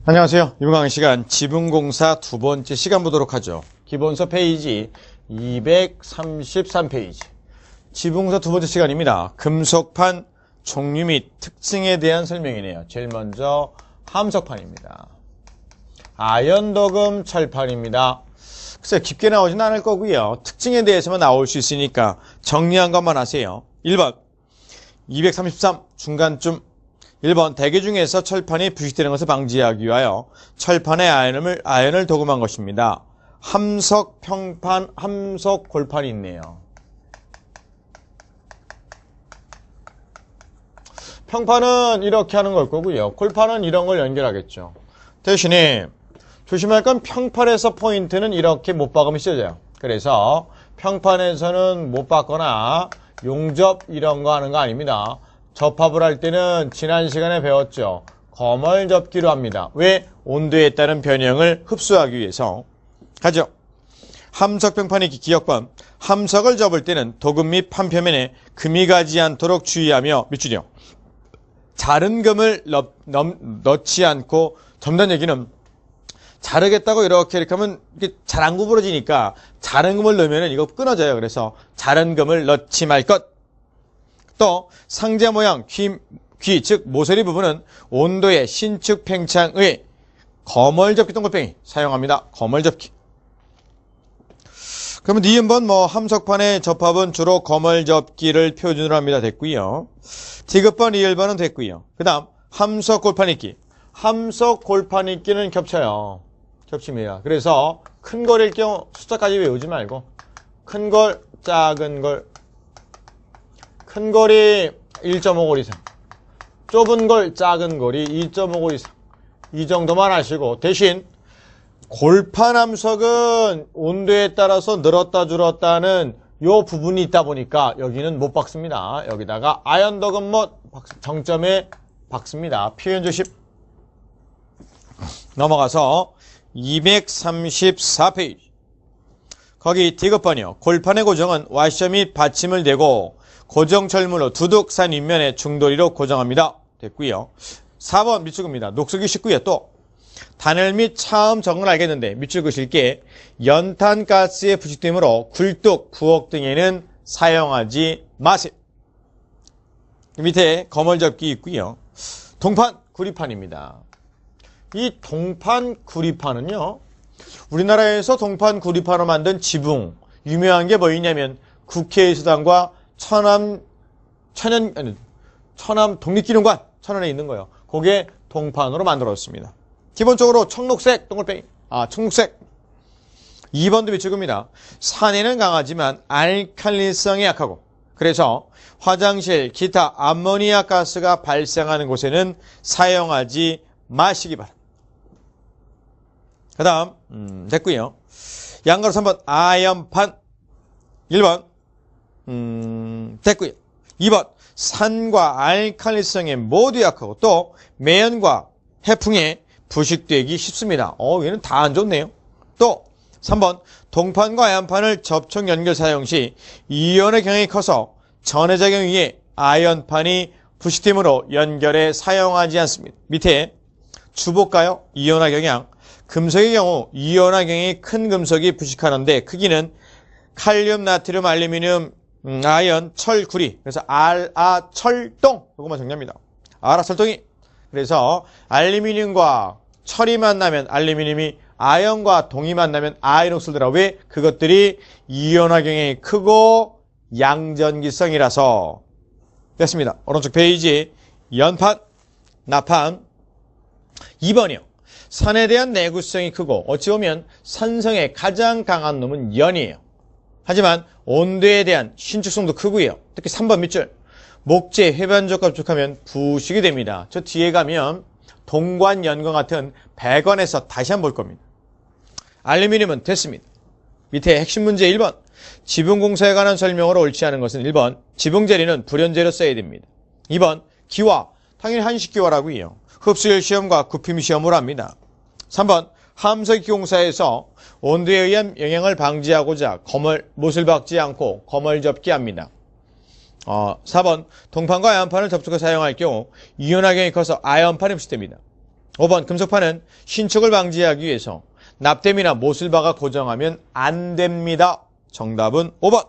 안녕하세요. 이번 강의 시간 지붕공사 두 번째 시간 보도록 하죠. 기본서 페이지 233페이지. 지붕공사 두 번째 시간입니다. 금속판 종류 및 특징에 대한 설명이네요. 제일 먼저 함석판입니다. 아연도금 철판입니다. 글쎄 깊게 나오진 않을 거고요. 특징에 대해서만 나올 수 있으니까 정리한 것만 하세요. 1번 233 중간쯤 1번 대기 중에서 철판이 부식되는 것을 방지하기 위하여 철판에 아연을 도금한 것입니다. 함석 평판, 함석 골판이 있네요. 평판은 이렇게 하는 걸 거고요. 골판은 이런 걸 연결하겠죠. 대신에 조심할 건 평판에서 포인트는 이렇게 못 박으면 찢어져요. 그래서 평판에서는 못 박거나 용접 이런 거 하는 거 아닙니다. 접합을 할 때는 지난 시간에 배웠죠. 거멀 접기로 합니다. 왜? 온도에 따른 변형을 흡수하기 위해서. 가죠. 함석평판의 기억번. 함석을 접을 때는 도금 및 판표면에 금이 가지 않도록 주의하며 밑줄이요. 자른 금을 넣지 않고 접는 얘기는 자르겠다고 이렇게 하면 이게 잘 안 구부러지니까 자른 금을 넣으면 이거 끊어져요. 그래서 자른 금을 넣지 말 것. 또 상자 모양 귀, 즉 모서리 부분은 온도의 신축 팽창의 거멀접기 동글뱅이 사용합니다. 거멀접기. 그러면 니은번 함석판의 접합은 주로 거멀접기를 표준으로 합니다. 됐고요. 디귿번, 리을번은 됐고요. 그 다음 함석 골판잇기. 함석 골판잇기는 겹쳐요. 겹칩니다. 그래서 큰 걸일 경우 숫자까지 외우지 말고 큰 걸, 작은 걸. 큰 걸이 1.5골 이상, 좁은 걸, 작은 걸이 2.5골 이상, 이 정도만 하시고, 대신 골판 함석은 온도에 따라서 늘었다 줄었다는 요 부분이 있다 보니까 여기는 못 박습니다. 여기다가 아연도금 정점에 박습니다. 표현 조심. 넘어가서 234페이지. 거기 디귿번이요. 골판의 고정은 와셔 및 받침을 대고 고정 철물로 두둑 산 윗면에 중도리로 고정합니다. 됐고요. 4번 밑줄 긋습니다. 녹슬기 쉽고요. 또 단열 및 차음 적응을 알겠는데 밑줄 그실 게 연탄가스의 부식됨으로 굴뚝, 부엌 등에는 사용하지 마세요. 밑에 거멀접기 있고요. 동판, 구리판입니다. 이 동판, 구리판은요. 우리나라에서 동판, 구리판으로 만든 지붕 유명한 게 뭐있냐면 국회의사당과 천안 독립기념관 천안에 있는 거예요. 그게 동판으로 만들어졌습니다. 기본적으로 청록색 동글뱅이, 청록색. 2번도 밑줄 긋습니다. 산에는 강하지만 알칼리성이 약하고 그래서 화장실, 기타 암모니아 가스가 발생하는 곳에는 사용하지 마시기 바랍니다. 그 다음 됐고요. 양가로 3번 아연판 1번 됐고요. 2번 산과 알칼리성에 모두 약하고 또 매연과 해풍에 부식되기 쉽습니다. 얘는 다 안 좋네요. 또 3번 동판과 아연판을 접촉 연결 사용 시 이온의 경향이 커서 전해작용에 의해 아연판이 부식됨으로 연결에 사용하지 않습니다. 밑에 주볼까요? 이온화 경향. 금속의 경우 이온화 경향이 큰 금속이 부식하는데 크기는 칼륨, 나트륨, 알루미늄, 아연, 철, 구리. 그래서 철동. 이것만 정리합니다. 철동이. 그래서 알루미늄과 철이 만나면 알루미늄이 아연과 동이 만나면 아연옥슬더라. 왜? 그것들이 이온화 경향이 크고 양전기성이라서. 됐습니다. 오른쪽 페이지 연판, 나판. 2번이요. 산에 대한 내구성이 크고 어찌 보면 산성에 가장 강한 놈은 연이에요. 하지만 온도에 대한 신축성도 크고요. 특히 3번 밑줄. 목재, 회반적과 접촉하면 부식이 됩니다. 저 뒤에 가면 동관연과 같은 배관에서 다시 한번 볼 겁니다. 알루미늄은 됐습니다. 밑에 핵심 문제 1번. 지붕공사에 관한 설명으로 옳지 않은 것은 1번. 지붕재리는 불연재로 써야 됩니다. 2번. 기와. 당연히 한식기와라고요. 흡수율 시험과 구핍 시험으로 합니다. 3번. 함석기공사에서 온도에 의한 영향을 방지하고자 못을 박지 않고 거멀접기 합니다. 4번 동판과 아연판을 접촉해 사용할 경우 이온화 경향이 커서 아연판이 부식됩니다. 5번 금속판은 신축을 방지하기 위해서 납땜이나 못을박아 고정하면 안 됩니다. 정답은 5번.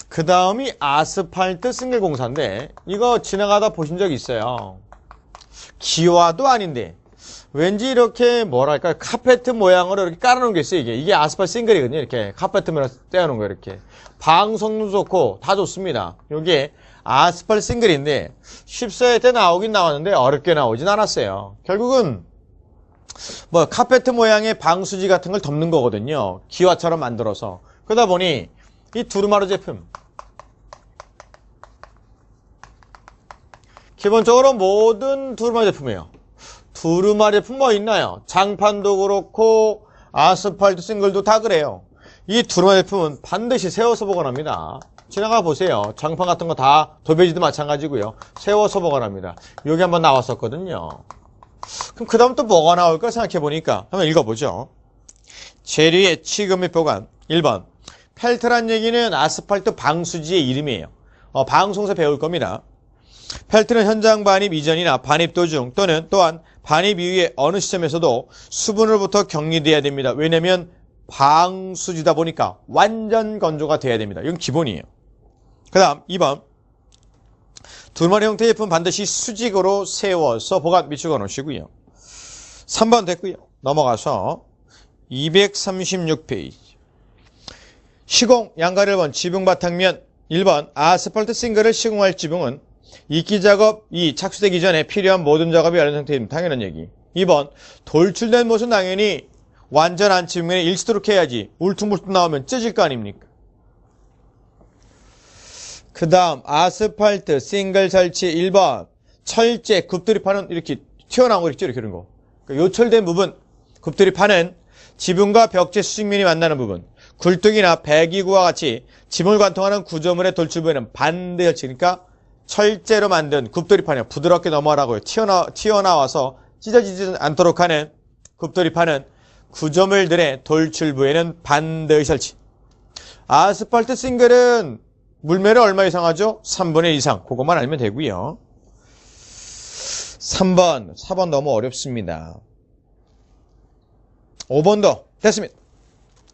그 다음이 아스팔트 싱글 공사인데 이거 지나가다 보신 적 있어요. 기와도 아닌데 왠지 이렇게 뭐랄까 카페트 모양으로 이렇게 깔아놓은 게 있어요. 이게 아스팔트 싱글이거든요. 이렇게 카페트 모양 떼어놓은 거 이렇게 방성도 좋고 다 좋습니다. 이게 아스팔트 싱글인데 14회 때 나오긴 나왔는데 어렵게 나오진 않았어요. 결국은 뭐 카페트 모양의 방수지 같은 걸 덮는 거거든요. 기와처럼 만들어서. 그러다 보니 이 두루마루 제품 기본적으로 모든 두루마루 제품이에요. 두루마루 제품 뭐 있나요? 장판도 그렇고 아스팔트 싱글도 다 그래요. 이 두루마루 제품은 반드시 세워서 보관합니다. 지나가 보세요. 장판 같은 거 다 도배지도 마찬가지고요. 세워서 보관합니다. 여기 한번 나왔었거든요. 그럼 그 다음 또 뭐가 나올까 생각해보니까 한번 읽어보죠. 재료의 취급 및 보관. 1번 펠트란 얘기는 아스팔트 방수지의 이름이에요. 방송에서 배울 겁니다. 펠트는 현장 반입 이전이나 반입 도중 또는 또한 반입 이후에 어느 시점에서도 수분으로부터 격리돼야 됩니다. 왜냐하면 방수지다 보니까 완전 건조가 돼야 됩니다. 이건 기본이에요. 그 다음 2번 두루마리 형태의 제품 반드시 수직으로 세워서 보관 및 주거 놓으시고요. 3번 됐고요. 넘어가서 236페이지 시공 양가 1번 지붕 바탕면 1번 아스팔트 싱글을 시공할 지붕은 이끼 작업이 착수되기 전에 필요한 모든 작업이 완료된 상태입니다. 당연한 얘기. 2번 돌출된 못은 당연히 완전한 지붕에 일치도록 해야지 울퉁불퉁 나오면 찢어질 거 아닙니까? 그 다음 아스팔트 싱글 설치 1번 철제 굽돌이판은 이렇게 튀어나오고 있죠. 이렇게 이런 거. 요철된 부분 굽돌이판은 지붕과 벽체 수직면이 만나는 부분 굴뚝이나 배기구와 같이 짐을 관통하는 구조물의 돌출부에는 반드시 설치니까 철제로 만든 굽돌이판이요. 부드럽게 넘어가라고요. 튀어나와서 찢어지지 않도록 하는 굽돌이판은 구조물들의 돌출부에는 반드시 설치. 아스팔트 싱글은 물매를 얼마 이상 하죠? 3분의 1 이상. 그것만 알면 되고요. 3번, 4번 너무 어렵습니다. 5번도 됐습니다.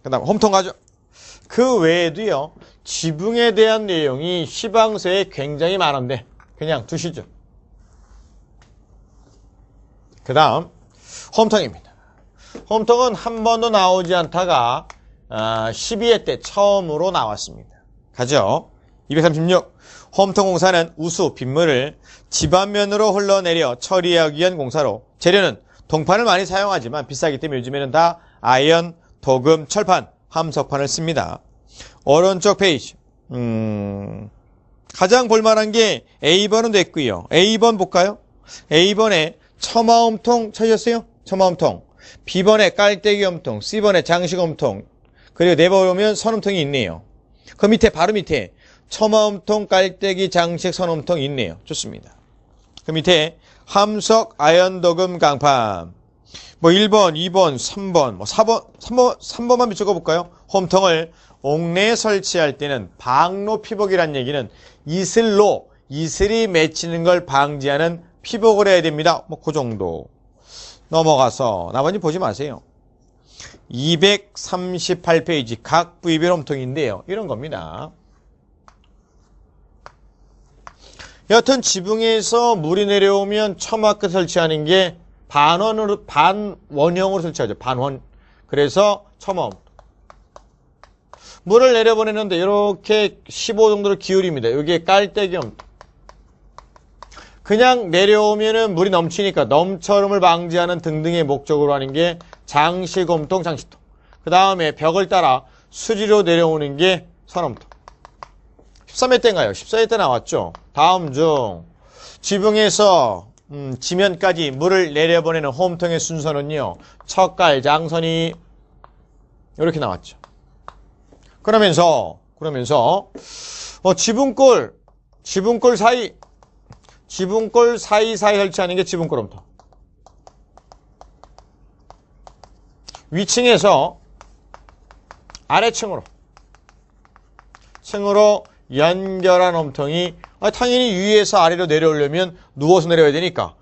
그 다음 홈통 가죠. 그 외에도요. 지붕에 대한 내용이 시방서에 굉장히 많은데 그냥 두시죠. 그 다음 홈통입니다. 홈통은 한 번도 나오지 않다가 12회 때 처음으로 나왔습니다. 가죠. 236 홈통 공사는 우수, 빗물을 집안면으로 흘러내려 처리하기 위한 공사로 재료는 동판을 많이 사용하지만 비싸기 때문에 요즘에는 다 아연, 도금, 철판, 함석판을 씁니다. 오른쪽 페이지 가장 볼만한 게 A번은 됐고요. A번 볼까요? A번에 처마홈통 찾으셨어요? 처마홈통. B번에 깔때기 홈통, C번에 장식 홈통, 그리고 내보면 선홈통이 있네요. 그 밑에 바로 밑에 처마홈통, 깔때기, 장식, 선홈통 있네요. 좋습니다. 그 밑에 함석, 아연도금, 강판. 뭐 1번, 2번, 3번, 뭐 3번만 비춰가 볼까요? 홈통을 옥내에 설치할 때는 방로 피복이란 얘기는 이슬이 맺히는 걸 방지하는 피복을 해야 됩니다. 뭐 그 정도. 넘어가서 나머지 보지 마세요. 238페이지 각 부위별 홈통인데요. 이런 겁니다. 여튼 지붕에서 물이 내려오면 처마 끝 설치하는 게 반원형으로 설치하죠. 반원. 그래서 처마. 물을 내려보내는데 이렇게 15 정도로 기울입니다. 여기에 깔때기 홈통. 그냥 내려오면은 물이 넘치니까 넘쳐름을 방지하는 등등의 목적으로 하는 게 장식 홈통, 장식통. 그 다음에 벽을 따라 수리로 내려오는 게 선홈통. 13회 때인가요? 14회 때 나왔죠. 다음 중 지붕에서 지면까지 물을 내려보내는 홈통의 순서는요. 척갈, 장선이 이렇게 나왔죠. 그러면서 지붕골 사이사이 설치하는 게 지붕골 홈통. 위층에서 아래층으로 연결한 홈통이 당연히 위에서 아래로 내려오려면 누워서 내려야 되니까